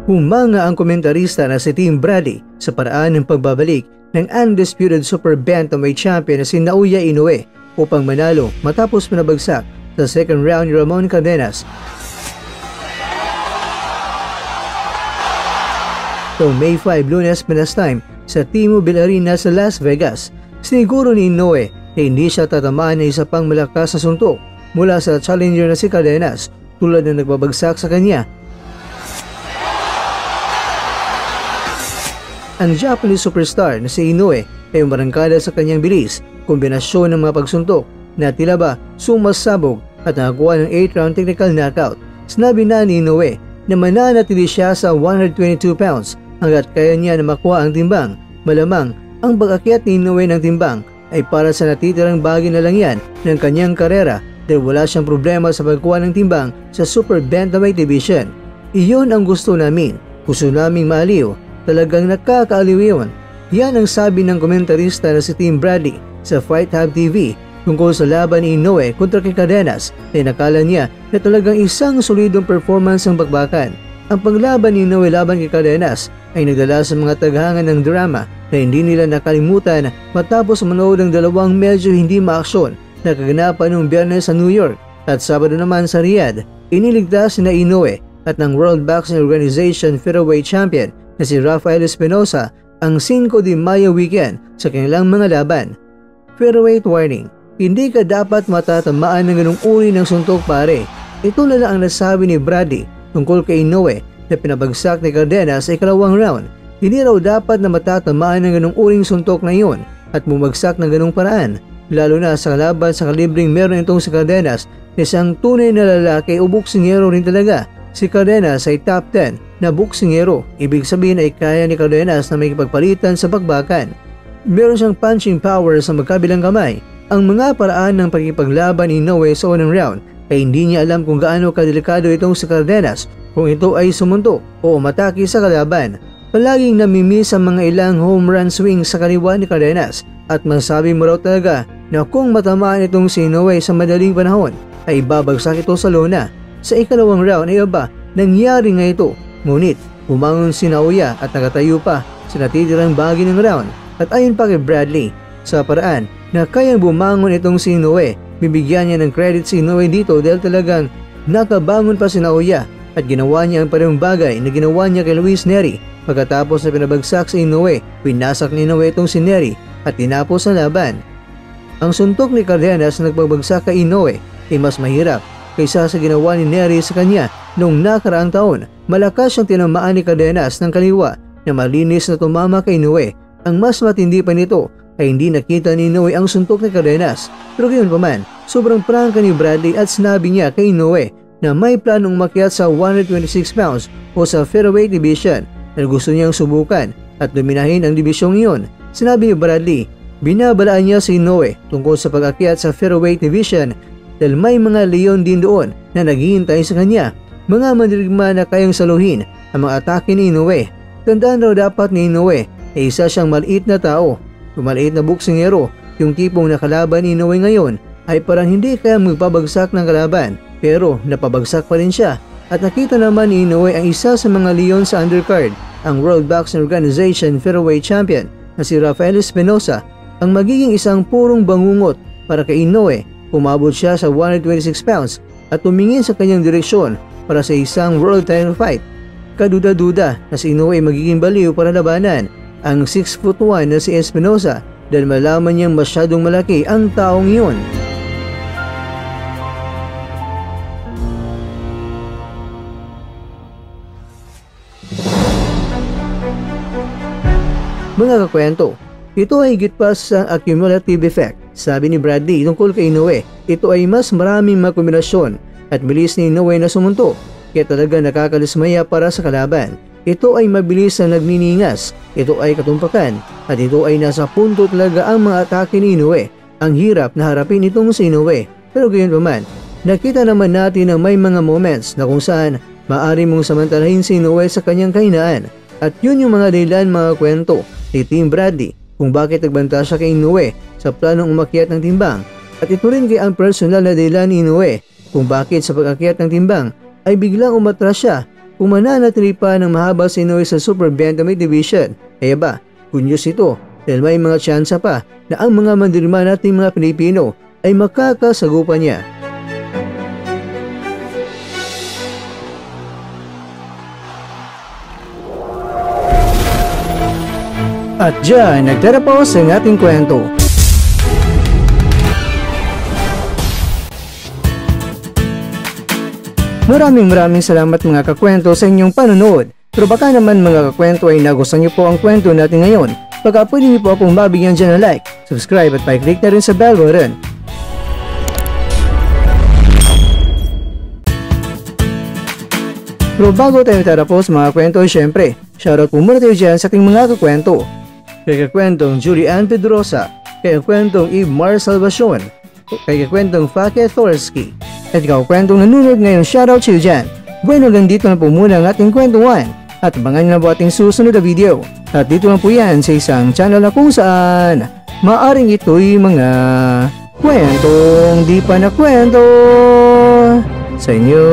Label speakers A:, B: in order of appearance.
A: Humanga ang komentarista na si Tim Bradley sa paraan ng pagbabalik ng undisputed super bantamweight champion na si Naoya Inoue upang manalo matapos manabagsak sa second round ni Ramon Cardenas. Noong May 5, Lunes Pinas time sa T-Mobile Arena sa Las Vegas, siniguro ni Inoue na hindi siya tatamaan ng isa pang malakas na suntok mula sa challenger na si Cardenas tulad na nagbabagsak sa kanya. Ang Japanese superstar na si Inoue ay umarangkada sa kanyang bilis, kombinasyon ng mga pagsuntok na tila ba sumasabog at nakakuha ng 8th round technical knockout. Sinabi na ni Inoue na mananatili siya sa 122 pounds hanggat kaya niya na makuha ang timbang. Malamang ang pag-akyat ni Inoue ng timbang ay para sa natitirang bagay na lang yan ng kanyang karera dahil wala siyang problema sa pagkuha ng timbang sa super bantamweight division. Iyon ang gusto namin, gusto naming maaliw. Talagang nakakaaliw yun. Yan ang sabi ng komentarista na si Tim Bradley sa Fight Hub TV tungkol sa laban ni Inoue kontra kay Cardenas ay nakala niya na talagang isang solidong performance ang bakbakan. Ang paglaban ni Inoue laban kay Cardenas ay nagdala sa mga tagahangan ng drama na hindi nila nakalimutan matapos manood ng dalawang medyo hindi maaksyon na kaganapan noong Biyernes sa New York at Sabado naman sa Riyadh. Iniligtas na Inoue at ng World Boxing Organization featherweight champion na si Rafael Espinosa ang 5 de Mayo weekend sa kanilang mga laban. Featherweight warning, hindi ka dapat matatamaan ng ganung uri ng suntok pare. Ito na lang ang nasabi ni Bradley tungkol kay Inoue na pinabagsak ni Cardenas sa ikalawang round. Hindi raw dapat na matatamaan ng ganung uring suntok na iyon at bumagsak ng ganung paraan, lalo na sa kalaban sa kalibreng meron itong si Cardenas na isang tunay na lalaki o boksingero rin talaga. Si Cardenas ay top 10 na boksingero, ibig sabihin ay kaya ni Cardenas na may kipagpalitan sa bakbakan. Meron siyang punching power sa magkabilang kamay. Ang mga paraan ng pagkipaglaban ni Inoue sa unang round ay hindi niya alam kung gaano kadelikado itong si Cardenas kung ito ay sumuntok o umatake sa kalaban. Palaging namimiss ang mga ilang home run swings sa kaliwa ni Cardenas at masasabi mo raw talaga na kung matamaan itong si Inoue sa madaling panahon ay babagsak ito sa lona. Sa ikalawang round ay nangyari nga ito, ngunit bumangon si Naoya at nakatayo pa sa natitirang bahagi ng round. At ayon pa kay Bradley, sa paraan na kayang bumangon itong si Inoue, bibigyan niya ng credit si Inoue dito dahil talagang nakabangon pa si Naoya at ginawa niya ang parehong bagay na ginawa niya kay Luis Nery. Pagkatapos na pinabagsak si Inoue, pinasak ni Inoue itong si Nery at tinapos ang laban. Ang suntok ni Cardenas na nagpagbagsak kay Inoue ay mas mahirap kaysa sa ginawa ni Nery sa kanya noong nakaraang taon. Malakas siyang tinamaan ni Cardenas ng kaliwa na malinis na tumama kay Inoue. Ang mas matindi pa nito ay hindi nakita ni Inoue ang suntok ni Cardenas. Pero gayon pa man, sobrang prangka ni Bradley at sinabi niya kay Inoue na may planong umakyat sa 126 pounds o sa featherweight division na gusto niyang subukan at dominahin ang dibisyong iyon. Sinabi ni Bradley, binabalaan niya si Inoue tungkol sa pag-akyat sa featherweight division dahil may mga leon din doon na naghihintay sa kanya, mga mandirigma na kayang saluhin ang mga atake ni Inoue. Tandaan raw dapat ni Inoue ay isa siyang maliit na tao, maliit na boksingero, yung tipong nakalaban ni Inoue ngayon ay parang hindi kaya magpabagsak ng kalaban pero napabagsak pa rin siya. At nakita naman ni Inoue ang isa sa mga leon sa undercard, ang World Boxing Organization featherweight champion na si Rafael Espinosa, ang magiging isang purong bangungot para kay Inoue. Umabot siya sa 126 pounds at tumingin sa kanyang direksyon para sa isang world title fight. Kaduda-duda na si Inoue ay magiging baliw para labanan ang 6'1" na si Espinosa dahil malaman niyang masyadong malaki ang taong iyon. Mga kakwento, ito ay higit pa sa accumulative effect. Sabi ni Bradley tungkol kay Inoue, ito ay mas maraming mga kombinasyon at bilis ni Inoue na sumuntok kaya talaga nakakalismaya para sa kalaban. Ito ay mabilis na nagniningas, ito ay katumpakan at ito ay nasa punto talaga ang mga atake ni Inoue. Ang hirap na harapin itong si Inoue, pero gayon pa man, nakita naman natin na may mga moments na kung saan maaari mong samantalahin si Inoue sa kanyang kahinaan. At yun yung mga dahilan, mga kwento ni Tim Bradley kung bakit nagbanta siya kay Inoue sa planong umakyat ng timbang. At ito rin kay ang personal na dahilan ni Inoue kung bakit sa pag-akyat ng timbang ay biglang umatras siya kung mananatili pa ng mahaba si Inoue sa Super Bantamweight Division. Kaya ba, good news ito dahil may mga tsansa pa na ang mga mandirma nating mga Pilipino ay makakasagupan niya. At dyan, nagtatapos ang ating kwento. Maraming salamat mga kakwento sa inyong panonood. Pero baka naman mga kakwento ay nagustuhan niyo po ang kwento natin ngayon. Baka pwede niyo po akong mabigyan dyan ng like, subscribe at pa-click na rin sa bell button. Pero bago tayo tatapos mga kwento, syempre, shoutout po muna tayo dyan sa ating mga kakwento. Kay kakwentong Julian Pedrosa, kay kakwentong Eve Mar Salvacion, kay kakwentong Fake Thorsky, at kakwentong nanonood ngayon, shoutout sa iyo dyan. Bueno, dito na po muna ang ating kwentuhan at abangan nyo na po ating susunod na video. At dito na po yan sa isang channel na kung saan maaring ito'y mga kwentong di pa na kwento sa inyo.